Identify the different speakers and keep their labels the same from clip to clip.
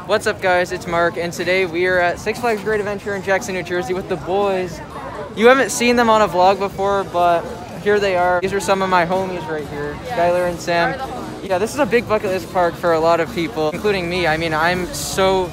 Speaker 1: What's up guys, it's Mark, and today we are at Six Flags Great Adventure in Jackson, New Jersey with the boys. You haven't seen them on a vlog before, but here they are. These are some of my homies right here, Skylar and Sam. Yeah, this is a big bucket list park for a lot of people, including me. I mean, I'm so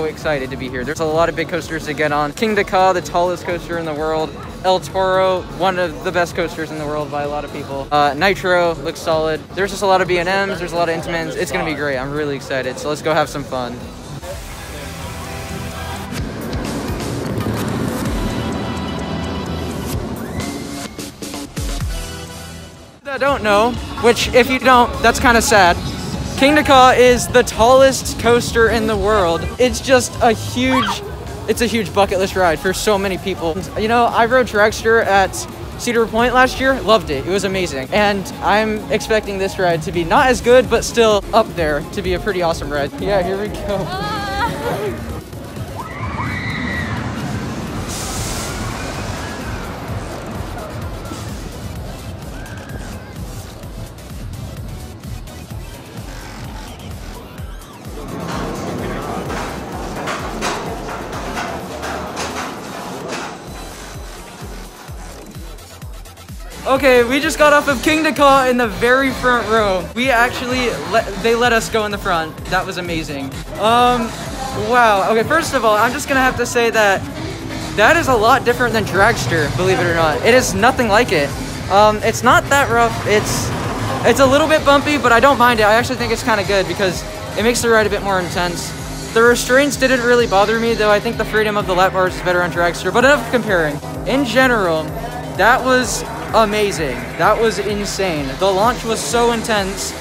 Speaker 1: excited to be here. There's a lot of big coasters to get on. Kingda, the tallest coaster in the world. El Toro, one of the best coasters in the world by a lot of people. Nitro looks solid. There's just a lot of B&Ms, there's a lot of Intamins. It's gonna be great. I'm really excited. So let's go have some fun. I don't know, which if you don't, that's kind of sad. Kingda is the tallest coaster in the world. It's just a huge bucket list ride for so many people. You know, I rode Dragster at Cedar Point last year, loved it. It was amazing. And I'm expecting this ride to be not as good, but still up there to be a pretty awesome ride. Yeah, here we go. Okay, we just got off of Kingda in the very front row. We actually, they let us go in the front. That was amazing. Wow. Okay, first of all, I'm just gonna have to say that that is a lot different than Dragster, believe it or not. It is nothing like it. It's not that rough. It's a little bit bumpy, but I don't mind it. I actually think it's kind of good because it makes the ride a bit more intense. The restraints didn't really bother me, though I think the freedom of the lap bars is better on Dragster, but enough comparing. In general, that was amazing. That was insane. The launch was so intense.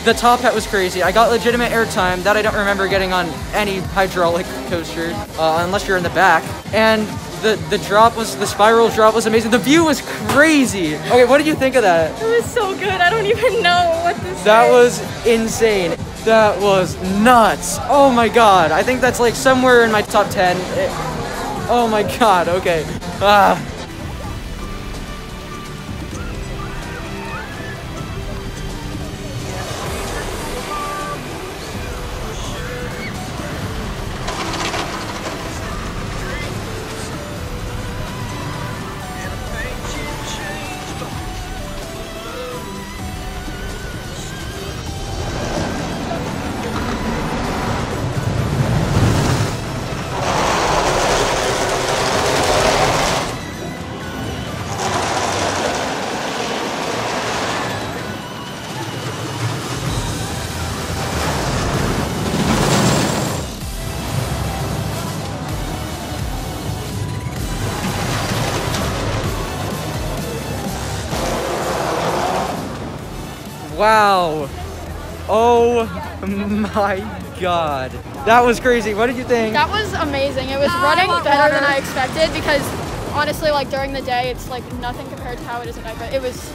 Speaker 1: The top hat was crazy. I got legitimate airtime that I don't remember getting on any hydraulic coaster, unless you're in the back. And the spiral drop was amazing. The view was crazy. Okay, what did you think of that?
Speaker 2: It was so good. I don't even know what to say.
Speaker 1: That was insane. That was nuts. Oh my god. I think that's like somewhere in my top 10. Oh my god. Okay. Wow. Oh my god. That was crazy. What did you think?
Speaker 2: That was amazing. It was running better than I expected because honestly, like during the day, it's like nothing compared to how it is at night, but it was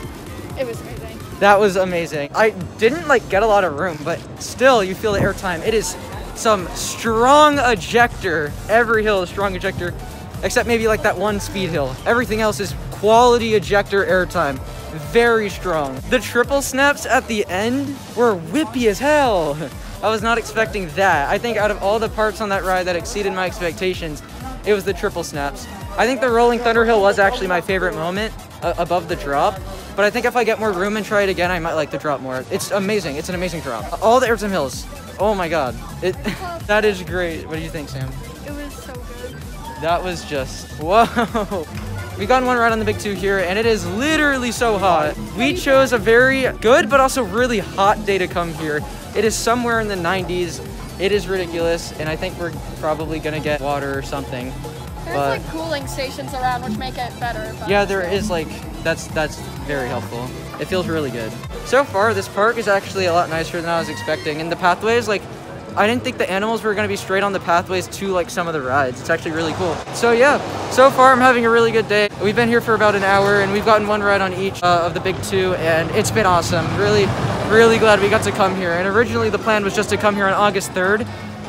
Speaker 2: amazing.
Speaker 1: That was amazing. I didn't like get a lot of room, but still you feel the airtime. It is some strong ejector. Every hill is strong ejector, except maybe like that one speed hill. Everything else is quality ejector airtime. Very strong. The triple snaps at the end were whippy as hell. I was not expecting that. I think out of all the parts on that ride that exceeded my expectations, it was the triple snaps. I think the Rolling Thunder Hill was actually my favorite moment above the drop, but I think if I get more room and try it again, I might like the drop more. It's amazing. It's an amazing drop. All the airtime hills. Oh my god. That is great. What do you think, Sam?
Speaker 2: It was so good.
Speaker 1: That was just, whoa. We got one ride on the Big 2 here, and it is literally so hot. We chose a very good, but also really hot day to come here. It is somewhere in the 90s. It is ridiculous, and I think we're probably gonna get water or something.
Speaker 2: There's like cooling stations around, which make it better. But
Speaker 1: yeah, there is like, that's very helpful. It feels really good. So far, this park is actually a lot nicer than I was expecting, and the pathways, like, I didn't think the animals were gonna be straight on the pathways to like some of the rides. It's actually really cool. So yeah, so far I'm having a really good day. We've been here for about an hour and we've gotten one ride on each of the Big 2, and it's been awesome. Really glad we got to come here. And originally the plan was just to come here on August 3rd.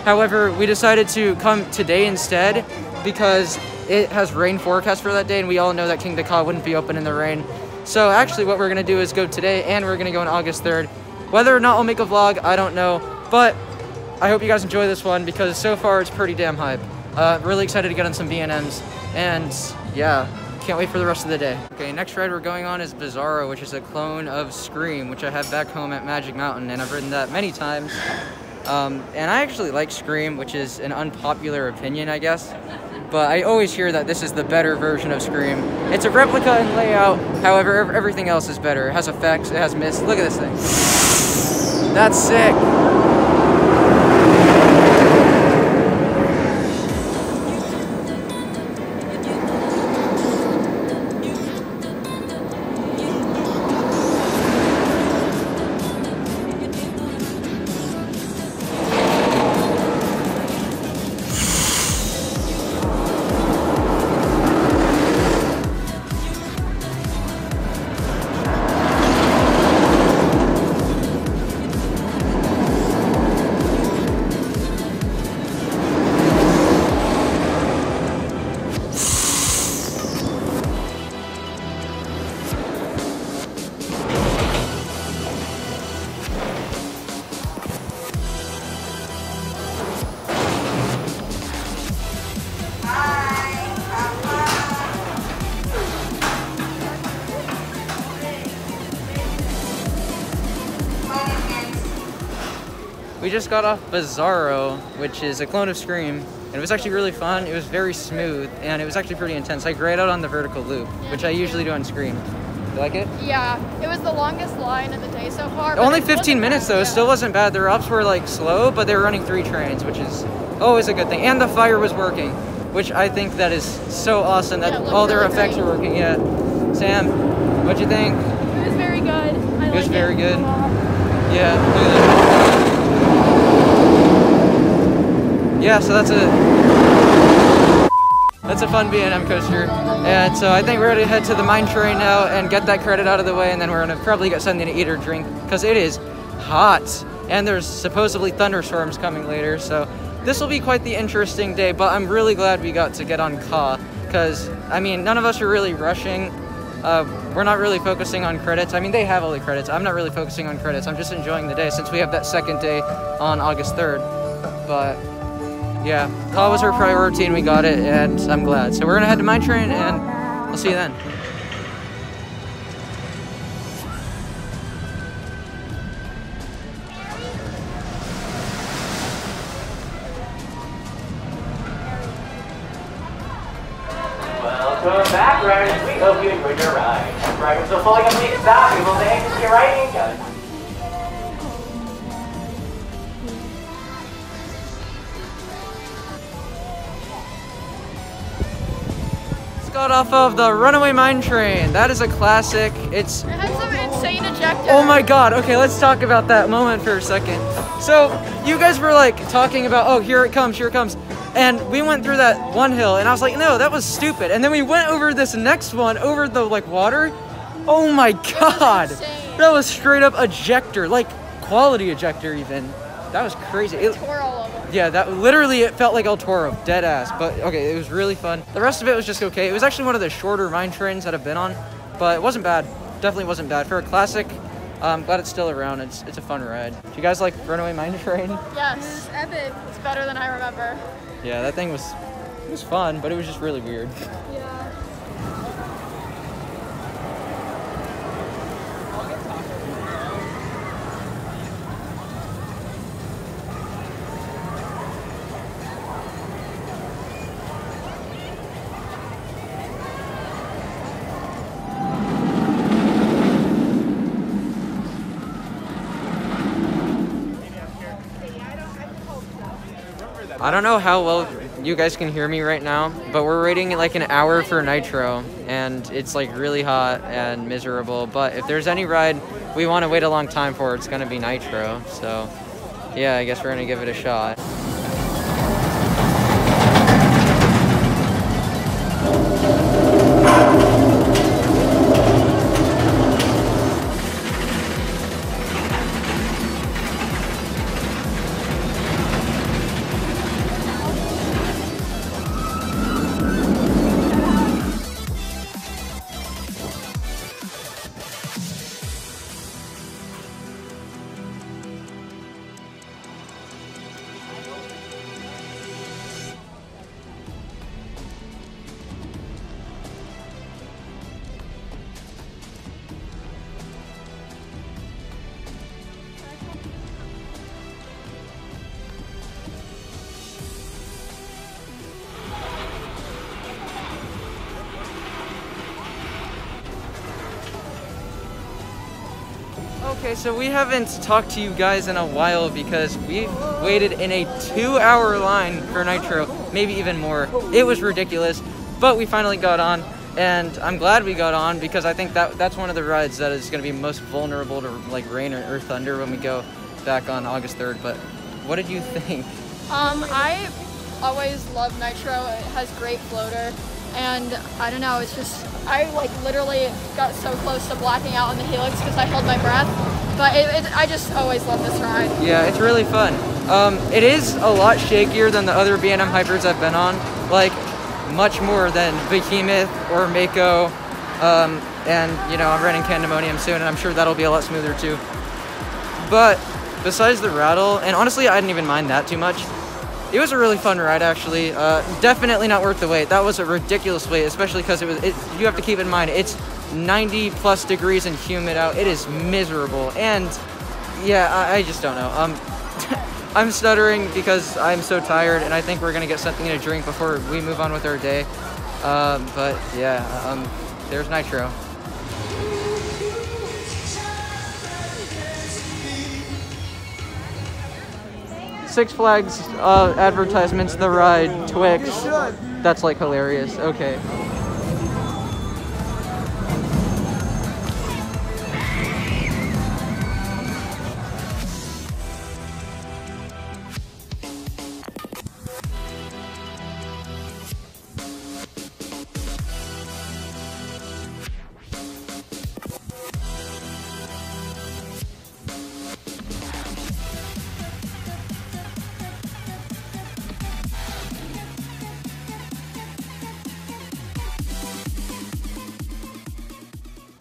Speaker 1: However, we decided to come today instead because it has rain forecast for that day, and we all know that Kingda wouldn't be open in the rain. So actually what we're gonna do is go today, and we're gonna go on August 3rd. Whether or not I'll make a vlog, I don't know, but I hope you guys enjoy this one because so far it's pretty damn hype. Really excited to get on some B&Ms, and yeah, can't wait for the rest of the day. Okay, next ride we're going on is Bizarro, which is a clone of Scream, which I have back home at Magic Mountain, and I've ridden that many times. And I actually like Scream, which is an unpopular opinion, I guess. But I always hear that this is the better version of Scream. It's a replica in layout, however, everything else is better. It has effects, it has mist. Look at this thing. That's sick. We just got off Bizarro, which is a clone of Scream, and it was actually really fun. It was very smooth, and it was actually pretty intense. I grayed out on the vertical loop, which I usually do on Scream. You like it?
Speaker 2: Yeah, it was the longest line of the day so far.
Speaker 1: Only 15 minutes though, it still wasn't bad. The ups were like slow, but they were running 3 trains, which is always a good thing. And the fire was working, which I think that is so awesome that all their effects are working. Yeah. Sam, what'd you think?
Speaker 2: It was very good.
Speaker 1: It was very good. Yeah, look at that. Yeah, so that's a fun B&M coaster. And so I think we're gonna head to the mine train now and get that credit out of the way, and then we're gonna probably get something to eat or drink because it is hot and there's supposedly thunderstorms coming later. So this will be quite the interesting day, but I'm really glad we got to get on Ka because, I mean, none of us are really rushing. We're not really focusing on credits. I mean, they have all the credits. I'm not really focusing on credits. I'm just enjoying the day since we have that second day on August 3rd. But yeah, Ka was our priority and we got it, and I'm glad. So we're gonna head to mine train and I'll see you then.
Speaker 3: Welcome back, riders. We hope you enjoyed your ride. Riders still falling up the stop. We will thank you for your riding.
Speaker 1: Got off of the runaway mine train. That is a classic.
Speaker 2: It has some insane ejector.
Speaker 1: Oh my god. Okay, let's talk about that moment for a second. So you guys were like talking about, oh, here it comes, and we went through that one hill and I was like, no, that was stupid. And then we went over this next one over the like water. Oh my god, that was straight up ejector, like quality ejector even. That was crazy. It
Speaker 2: tore all over.
Speaker 1: Yeah, that literally, it felt like El Toro, dead ass. But okay, it was really fun. The rest of it was just okay. It was actually one of the shorter mine trains that I've been on, but it wasn't bad. Definitely wasn't bad. For a classic, I'm glad it's still around. It's a fun ride. Do you guys like runaway mine train?
Speaker 2: Yes, epic. It's better than I remember.
Speaker 1: Yeah, that thing was fun, but it was just really weird.
Speaker 2: Yeah.
Speaker 1: I don't know how well you guys can hear me right now, but we're waiting like an hour for Nitro, and it's like really hot and miserable. But if there's any ride we want to wait a long time for, it's gonna be Nitro. So yeah, I guess we're gonna give it a shot. Okay, so we haven't talked to you guys in a while because we waited in a 2-hour line for Nitro, maybe even more. It was ridiculous, but we finally got on, and I'm glad we got on because I think that's one of the rides that is going to be most vulnerable to like rain or thunder when we go back on August 3rd. But what did you think?
Speaker 2: I always love Nitro. It has great floater, and I don't know, it's just, I like literally got so close to blacking out on the helix because I held my breath, but I just always love this ride.
Speaker 1: Yeah, it's really fun. It is a lot shakier than the other B&M Hypers I've been on, like much more than Behemoth or Mako, and you know, I'm running Candemonium soon, and I'm sure that'll be a lot smoother too. But besides the rattle, and honestly, I didn't even mind that too much. It was a really fun ride, actually. Definitely not worth the wait. That was a ridiculous wait, especially because you have to keep in mind, it's 90 plus degrees and humid out. It is miserable. And yeah, I just don't know. I'm stuttering because I'm so tired, and I think we're gonna get something to drink before we move on with our day. But yeah, there's Nitro. Six Flags advertisements, the ride, Twix. That's like hilarious. Okay.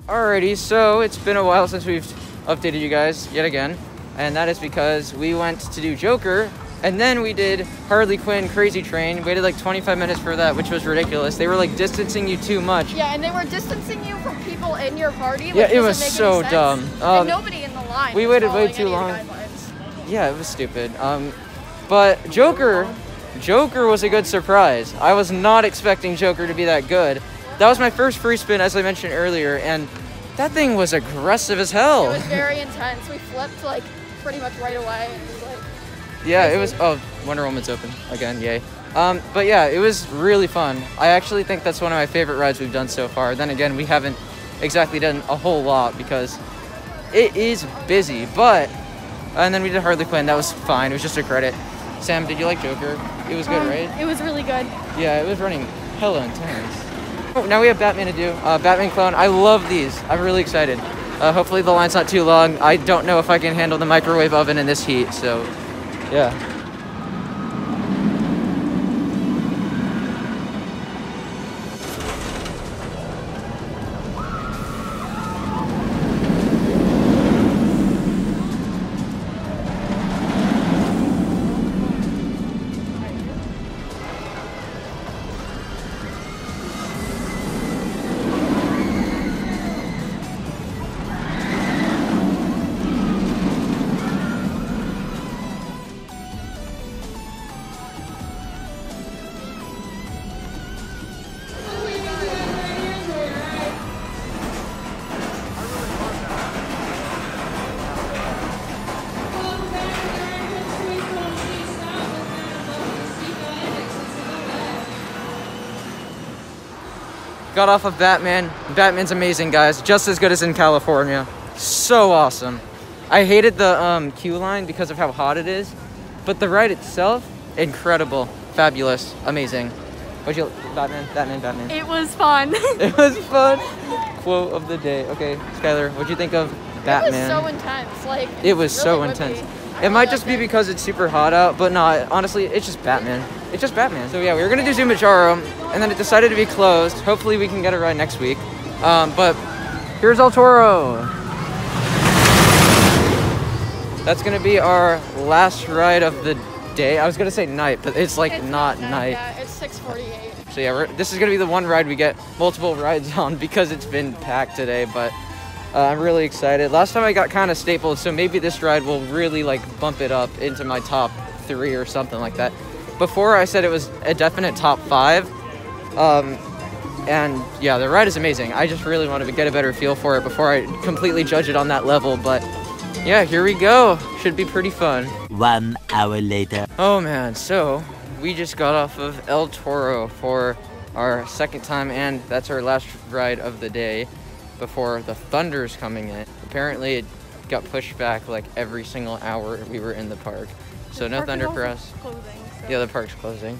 Speaker 1: Alrighty, so it's been a while since we've updated you guys yet again, and that is because we went to do Joker, and then we did Harley Quinn Crazy Train. Waited like 25 minutes for that, which was ridiculous. They were like distancing you too much.
Speaker 2: Yeah, and they were distancing you from people in your party.
Speaker 1: Yeah, it was so dumb.
Speaker 2: And nobody in the line.
Speaker 1: We waited way too long. Yeah, it was stupid. But Joker was a good surprise. I was not expecting Joker to be that good. That was my first free spin, as I mentioned earlier, and that thing was aggressive as hell.
Speaker 2: It was very intense. We flipped like pretty much right away. And it was, like,
Speaker 1: yeah,
Speaker 2: crazy.
Speaker 1: It was. Oh, Wonder Woman's open again. Yay. But yeah, it was really fun. I actually think that's one of my favorite rides we've done so far. Then again, we haven't exactly done a whole lot because it is busy. But and then we did Harley Quinn. That was fine. It was just a credit. Sam, did you like Joker? It was good, right?
Speaker 2: It was really good.
Speaker 1: Yeah, it was running hella intense. Oh, now we have Batman to do. Batman clone. I love these. I'm really excited. Hopefully the line's not too long. I don't know if I can handle the microwave oven in this heat, so yeah. Got off of Batman. Batman's amazing, guys. Just as good as in California. So awesome. I hated the queue line because of how hot it is, but the ride itself, incredible, fabulous, amazing. What'd you, Batman?
Speaker 2: It was fun.
Speaker 1: It was fun. Quote of the day. Okay, Skylar, what'd you think of Batman?
Speaker 2: It was so intense. Like,
Speaker 1: it was so intense. It might just be because it's super hot out, but no, honestly, it's just Batman. It's just Batman. So yeah, we were gonna do Bizarro, and then it decided to be closed. Hopefully we can get a ride next week. But here's El Toro. That's gonna be our last ride of the day. I was gonna say night, but it's like not night.
Speaker 2: Yeah, it's 6:48.
Speaker 1: So yeah, this is gonna be the one ride we get multiple rides on because it's been packed today, but I'm really excited. Last time I got kind of stapled, so maybe this ride will really like bump it up into my top 3 or something like that. Before I said it was a definite top 5. And yeah, the ride is amazing. I just really want to get a better feel for it before I completely judge it on that level, but yeah, here we go. Should be pretty fun.
Speaker 4: 1 hour later.
Speaker 1: Oh man, so we just got off of El Toro for our second time, and that's our last ride of the day before the thunder's coming in. Apparently it got pushed back like every single hour we were in the park. So no thunder for us.
Speaker 2: Closing, so.
Speaker 1: Yeah, the park's closing.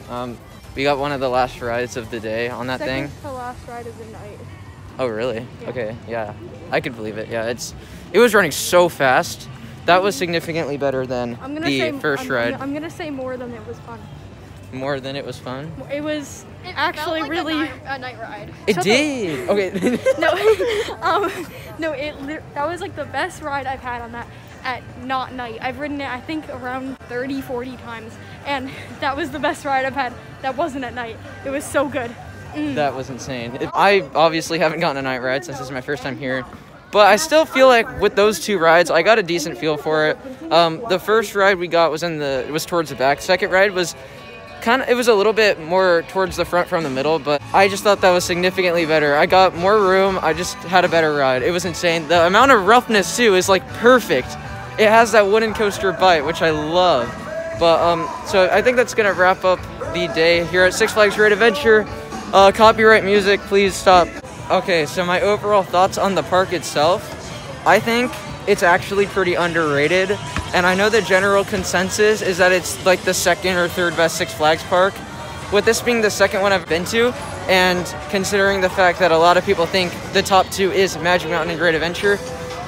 Speaker 1: We got one of the last rides of the day on that thing.
Speaker 2: The last ride of the night.
Speaker 1: Oh really?
Speaker 2: Yeah.
Speaker 1: Okay, yeah. I could believe it. Yeah, it was running so fast. That was significantly better than the first ride.
Speaker 2: I'm gonna say more than it was fun.
Speaker 1: More than it was fun?
Speaker 2: It was actually
Speaker 5: like
Speaker 2: really
Speaker 5: a night ride.
Speaker 1: It did. Okay.
Speaker 2: No, that was like the best ride I've had on that at not night. I've ridden it I think around 30-40 times, and that was the best ride I've had that wasn't at night. It was so good.
Speaker 1: That was insane. I obviously haven't gotten a night ride since this is my first time here, but I still feel like with those two rides, I got a decent feel for it. The first ride we got was towards the back. Second ride was it was a little bit more towards the front from the middle, but I just thought that was significantly better. I got more room. I just had a better ride. It was insane. The amount of roughness too is like perfect. It has that wooden coaster bite, which I love. But so I think that's gonna wrap up the day here at Six Flags Great Adventure. Copyright music, please stop. Okay, so my overall thoughts on the park itself. I think it's actually pretty underrated, and I know the general consensus is that it's like the second or third best Six Flags park. With this being the second one I've been to, and considering the fact that a lot of people think the top two is Magic Mountain and Great Adventure,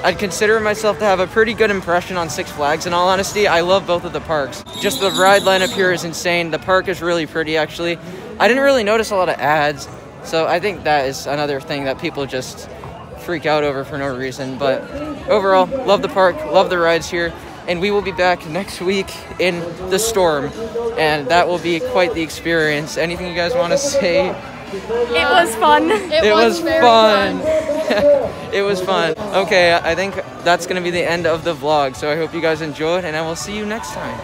Speaker 1: I'd consider myself to have a pretty good impression on Six Flags. In all honesty, I love both of the parks. Just the ride lineup here is insane. The park is really pretty, actually. I didn't really notice a lot of ads, so I think that is another thing that people just freak out over for no reason. But overall, love the park, love the rides here, and we will be back next week in the storm, and that will be quite the experience. Anything you guys want to say?
Speaker 2: It was fun.
Speaker 1: It was fun. It was fun. Okay, I think that's going to be the end of the vlog, so I hope you guys enjoyed, and I will see you next time.